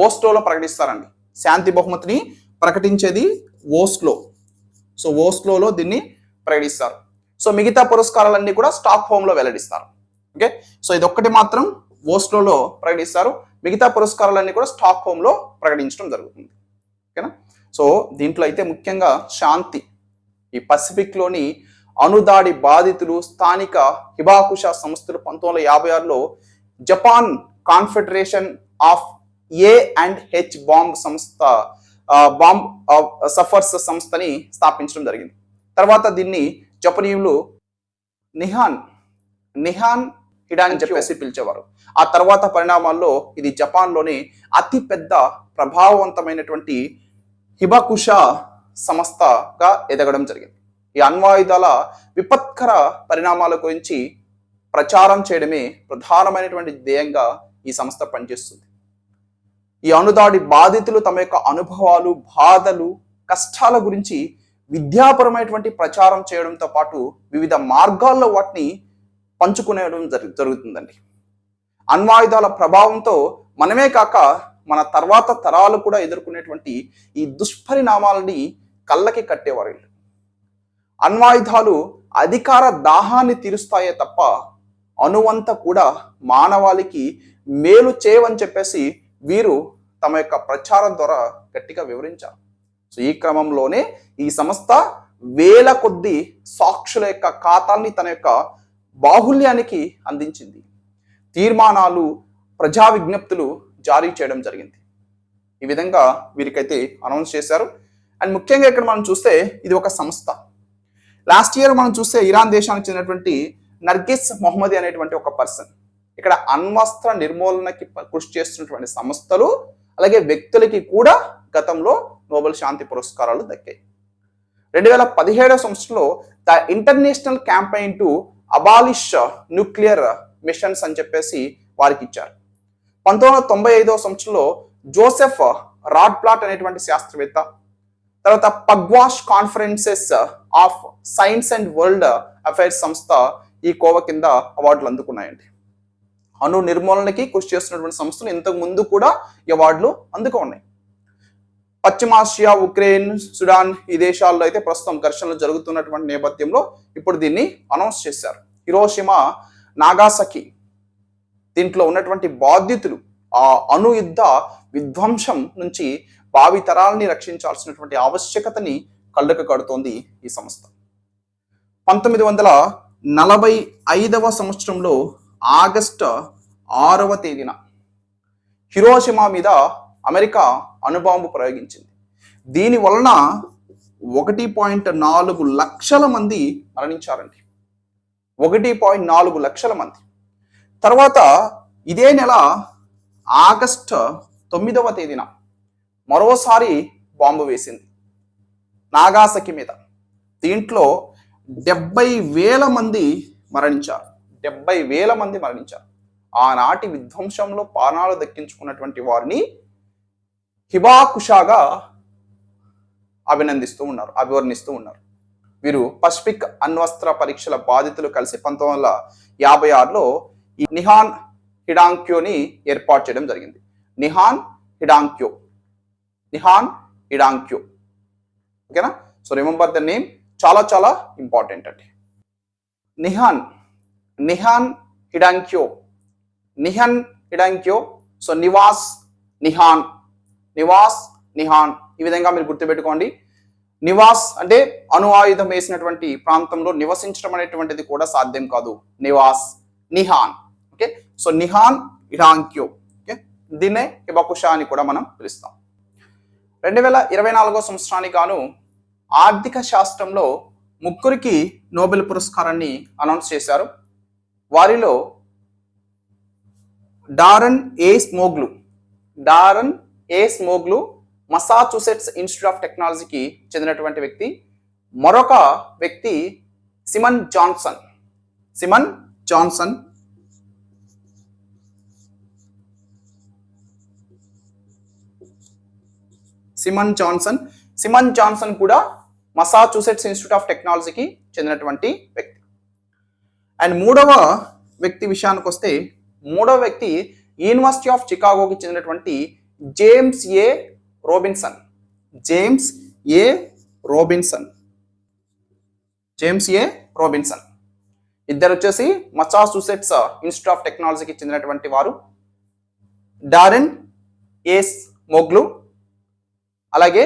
ఓస్లోలో ప్రకటిస్తారండి. శాంతి బహుమతిని ప్రకటించేది ఓస్లో. ఓస్లోలో దీన్ని ప్రకటిస్తారు. మిగతా పురస్కారాలన్నీ కూడా స్టాక్ హోమ్లో వెల్లడిస్తారు. ఓకే, ఇది ఒక్కటి మాత్రం ఓస్లోలో ప్రకటిస్తారు. మిగతా పురస్కారాలన్నీ కూడా స్టాక్ హోమ్లో ప్రకటించడం జరుగుతుంది. ఓకేనా? దీంట్లో అయితే ముఖ్యంగా శాంతి, ఈ పసిఫిక్లోని అణుదాడి బాధితులు, స్థానిక హిబాకుషా సంస్థలు 1956లో Japan Confederation of A&H bomb sufferers సంస్థని స్థాపించడం జరిగింది. తర్వాత దీన్ని జపనీయులు నిహాన్ హిడాన్ అని చెప్పేసి పిలిచేవారు. ఆ తర్వాత పరిణామాల్లో ఇది జపాన్లోని అతి పెద్ద ప్రభావవంతమైనటువంటి హిబకుష సంస్థగా ఎదగడం జరిగింది. ఈ అణ్వాయుధాల విపత్కర పరిణామాల గురించి ప్రచారం చేయడమే ప్రధానమైనటువంటి ధ్యేయంగా ఈ సంస్థ పనిచేస్తుంది. ఈ అణుదాడి బాధితులు తమ యొక్క అనుభవాలు, బాధలు, కష్టాల గురించి విద్యాపరమైనటువంటి ప్రచారం చేయడంతో పాటు వివిధ మార్గాల్లో వాటిని పంచుకునేయడం జరుగుతుందండి. అణ్వాయుధాల ప్రభావంతో మనమే కాక మన తర్వాత తరాలు కూడా ఎదుర్కొనేటువంటి ఈ దుష్పరిణామాలని కళ్ళకి కట్టేవారు. అణ్వాయుధాలు అధికార దాహాన్ని తీరుస్తాయే తప్ప అణువంత కూడా మానవాళికి మేలు చేయవని చెప్పేసి వీరు తమ యొక్క ప్రచారం ద్వారా గట్టిగా వివరించారు. సో ఈ క్రమంలోనే ఈ సంస్థ వేల కొద్ది సాక్షుల యొక్క ఖాతాల్ని తన యొక్క బాహుల్యానికి అందించింది. తీర్మానాలు, ప్రజా విజ్ఞప్తులు జారీ చేయడం జరిగింది. ఈ విధంగా వీరికైతే అనౌన్స్ చేశారు. అండ్ ముఖ్యంగా ఇక్కడ మనం చూస్తే ఇది ఒక సంస్థ. లాస్ట్ ఇయర్ మనం చూస్తే ఇరాన్ దేశానికి చెందినటువంటి నర్గిస్ మొహమ్మది అనేటువంటి ఒక పర్సన్ ఇక్కడ అణ్వస్త్ర నిర్మూలనకి కృషి చేస్తున్నటువంటి సంస్థలు అలాగే వ్యక్తులకి కూడా గతంలో నోబెల్ శాంతి పురస్కారాలు దక్కాయి. 2017 సంవత్సరంలో the international campaign to abolish nuclear machines అని చెప్పేసి వారికి ఇచ్చారు. 1995 సంవత్సరంలో జోసెఫ్ రాడ్ప్లాట్ అనేటువంటి శాస్త్రవేత్త, తర్వాత Pugwash Conferences of Science and World Affairs సంస్థ ఈ కోవ కింద అవార్డులు అందుకున్నాయండి. అణు నిర్మూలనకి కృషి చేస్తున్నటువంటి సంస్థలు ఇంతకు ముందు కూడా ఈ అవార్డులు అందుకున్నాయి. పశ్చిమాసియా, ఉక్రెయిన్, సుడాన్ ఈ దేశాల్లో అయితే ప్రస్తుతం ఘర్షణలు జరుగుతున్నటువంటి నేపథ్యంలో ఇప్పుడు దీన్ని అనౌన్స్ చేశారు. హిరోషిమా, నాగాసకి దీంట్లో ఉన్నటువంటి బాధ్యతలు ఆ అణు యుద్ధ విధ్వంసం నుంచి భావి తరాలని రక్షించాల్సినటువంటి ఆవశ్యకతని కళ్ళకు కడుతోంది ఈ సంస్థ. 1945 సంవత్సరంలో ఆగస్టు 6వ తేదీన హిరోషిమా మీద అమెరికా అణుబాంబు ప్రయోగించింది. దీని వలన 1.4 లక్షల మంది మరణించారండి. 1.4 లక్షల మంది. తర్వాత ఇదే నెల ఆగస్టు 9వ తేదీన మరోసారి బాంబు వేసింది నాగాసకి మీద. దీంట్లో 70,000 మంది మరణించారు. 70,000 మంది మరణించారు. ఆనాటి విధ్వంసంలో ప్రాణాలు దక్కించుకున్నటువంటి వారిని హిబాకుషాగా అభివర్ణిస్తూ ఉన్నారు. వీరు పసిఫిక్ అణ్వస్త్ర పరీక్షల బాధితులు కలిసి 1956లో ఈ నిహాన్ హిడాంక్యోని ఏర్పాటు చేయడం జరిగింది. నిహాన్ హిడాంక్యో. ఓకేనా? సో రిమెంబర్ ద నేమ్, చాలా చాలా ఇంపార్టెంట్ అండి. నిహాన్ హిడాంక్యో. సో నివాస్ నిహాన్ ఈ విధంగా మీరు గుర్తుపెట్టుకోండి. నివాస్ అంటే అణు ఆయుధం వేసినటువంటి ప్రాంతంలో నివసించడం అనేటువంటిది కూడా సాధ్యం కాదు. Nihon. Okay, so Nihon Hidankyo. Okay, దీన్నే హిబాకుషా అని కూడా మనం పిలుస్తాం. 2024 సంవత్సరానికి గాను ఆర్థిక శాస్త్రంలో 3 నోబెల్ పురస్కారాన్ని అనౌన్స్ చేశారు. వారిలో డారన్ ఏ స్మోగ్లు మసాచుసెట్స్ ఇన్స్టిట్యూట్ ఆఫ్ టెక్నాలజీకి చెందినటువంటి వ్యక్తి. మరొక వ్యక్తి సిమన్ జాన్సన్. సిమన్ జాన్సన్ కూడా మసాచుసెట్స్ ఇన్స్టిట్యూట్ ఆఫ్ టెక్నాలజీకి చెందినటువంటి వ్యక్తి. అండ్ మూడవ వ్యక్తి విషయానికి వస్తే, మూడవ వ్యక్తి యూనివర్సిటీ ఆఫ్ చికాగోకి చెందినటువంటి జేమ్స్ ఏ రోబిన్సన్. ఇద్దరు వచ్చేసి మసాచుసెట్స్ ఇన్స్టిట్యూట్ ఆఫ్ టెక్నాలజీకి చెందినటువంటి వారు. డారెన్ ఏ స్మోగ్లు, అలాగే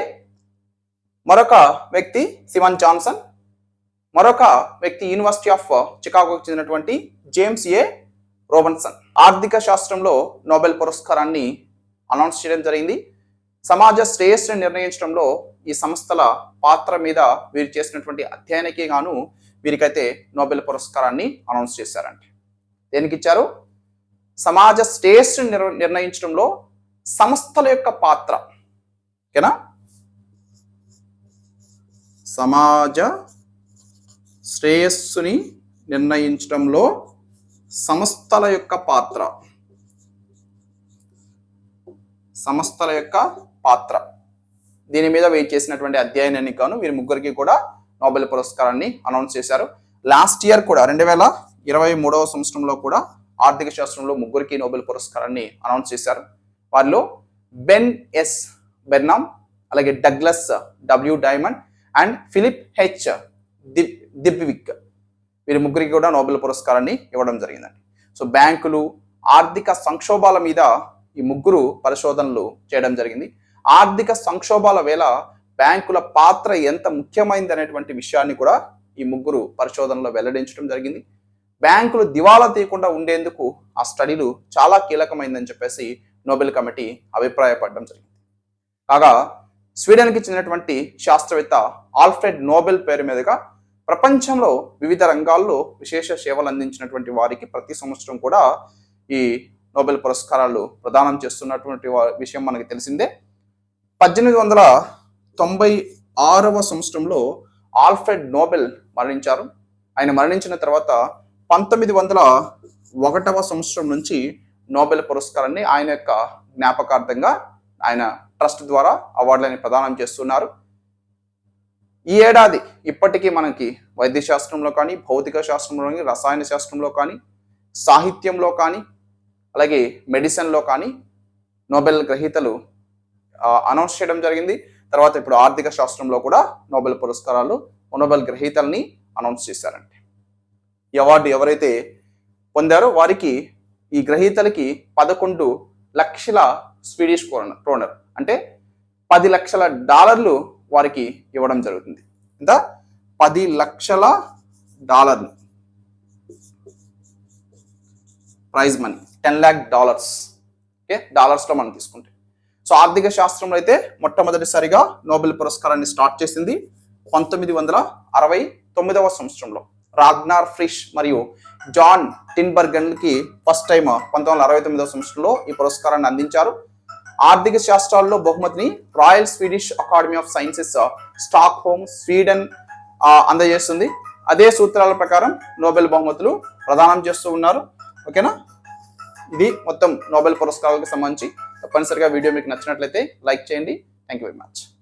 మరొక వ్యక్తి సిమన్ జాన్సన్, మరొక వ్యక్తి యూనివర్సిటీ ఆఫ్ చికాగోకి చెందినటువంటి జేమ్స్ ఏ రోబిన్సన్. ఆర్థిక శాస్త్రంలో నోబెల్ పురస్కారాన్ని అనౌన్స్ చేయడం జరిగింది. సమాజ శ్రేయస్సుని నిర్ణయించడంలో ఈ సంస్థల పాత్ర మీద వీరు చేసినటువంటి అధ్యయనకి గాను వీరికైతే నోబెల్ పురస్కారాన్ని అనౌన్స్ చేశారండి. దేనికి ఇచ్చారు? సమాజ శ్రేయస్సుని నిర్ణయించడంలో సంస్థల యొక్క పాత్ర. ఓకేనా? సమాజ శ్రేయస్సుని నిర్ణయించడంలో సంస్థల యొక్క పాత్ర. సంస్థల యొక్క పాత్ర దీని మీద వెయిట్ చేసినటువంటి అధ్యయనానికి గాను వీరి ముగ్గురికి కూడా నోబెల్ పురస్కారాన్ని అనౌన్స్ చేశారు. లాస్ట్ ఇయర్ కూడా 2023వ సంవత్సరంలో కూడా ఆర్థిక శాస్త్రంలో ముగ్గురికి నోబెల్ పురస్కారాన్ని అనౌన్స్ చేశారు. వారిలో బెన్ ఎస్ బెర్నామ్, అలాగే Douglas W Diamond and Philip H Dybvig వీరి ముగ్గురికి కూడా నోబెల్ పురస్కారాన్ని ఇవ్వడం జరిగిందండి. సో బ్యాంకులు, ఆర్థిక సంక్షోభాల మీద ఈ ముగ్గురు పరిశోధనలు చేయడం జరిగింది. ఆర్థిక సంక్షోభాల వేళ బ్యాంకుల పాత్ర ఎంత ముఖ్యమైనది అనేటువంటి విషయాన్ని కూడా ఈ ముగ్గురు పరిశోధనలో వెల్లడించడం జరిగింది. బ్యాంకులు దివాలా తీయకుండా ఉండేందుకు ఆ స్టడీలు చాలా కీలకమైందని చెప్పేసి నోబెల్ కమిటీ అభిప్రాయపడడం జరిగింది. కాగా స్వీడన్కి చెందినటువంటి శాస్త్రవేత్త ఆల్ఫ్రెడ్ నోబెల్ పేరు మీదుగా ప్రపంచంలో వివిధ రంగాల్లో విశేష సేవలు అందించినటువంటి వారికి ప్రతి సంవత్సరం కూడా ఈ నోబెల్ పురస్కారాలు ప్రదానం చేస్తున్నటువంటి విషయం మనకి తెలిసిందే. 1896వ సంవత్సరంలో ఆల్ఫ్రెడ్ నోబెల్ మరణించారు. ఆయన మరణించిన తర్వాత 1901వ సంవత్సరం నుంచి నోబెల్ పురస్కారాన్ని ఆయన యొక్క జ్ఞాపకార్థంగా ఆయన ట్రస్ట్ ద్వారా అవార్డులని ప్రదానం చేస్తున్నారు. ఈ ఏడాది ఇప్పటికీ మనకి వైద్య శాస్త్రంలో కానీ, భౌతిక శాస్త్రంలో కానీ, రసాయన శాస్త్రంలో కానీ, సాహిత్యంలో కానీ, అలాగే మెడిసిన్లో కానీ నోబెల్ గ్రహీతలు అనౌన్స్ చేయడం జరిగింది. తర్వాత ఇప్పుడు ఆర్థిక శాస్త్రంలో కూడా నోబెల్ పురస్కారాలు, నోబెల్ గ్రహీతల్ని అనౌన్స్ చేశారండి. ఈ అవార్డు ఎవరైతే పొందారో వారికి, ఈ గ్రహీతలకి 11 లక్షల స్వీడిష్ క్రోనర్ అంటే $10 లక్షల వారికి ఇవ్వడం జరుగుతుంది. ఎంత? $10 లక్షల ప్రైజ్ మనీ, $10 lakh. ఓకే, డాలర్స్లో మనం తీసుకుంటే. సో ఆర్థిక శాస్త్రంలో అయితే మొట్టమొదటిసారిగా నోబెల్ పురస్కారాన్ని స్టార్ట్ చేసింది 1969వ సంవత్సరంలో. రాగ్నార్ ఫ్రిష్ మరియు జాన్ టిన్బర్గన్కి ఫస్ట్ టైం 1969వ సంవత్సరంలో ఈ పురస్కారాన్ని అందించారు. ఆర్థిక శాస్త్రాల్లో బహుమతిని royal Swedish academy of sciences stock home, Sweden అందజేస్తుంది. అదే సూత్రాల ప్రకారం నోబెల్ బహుమతులు ప్రదానం చేస్తూ ఉన్నారు. ఓకేనా? ఇది మొత్తం నోబెల్ పురస్కారాలకు సంబంధించి. తప్పనిసరిగా వీడియో మీకు నచ్చినట్లయితే లైక్ చేయండి. Thank you very much.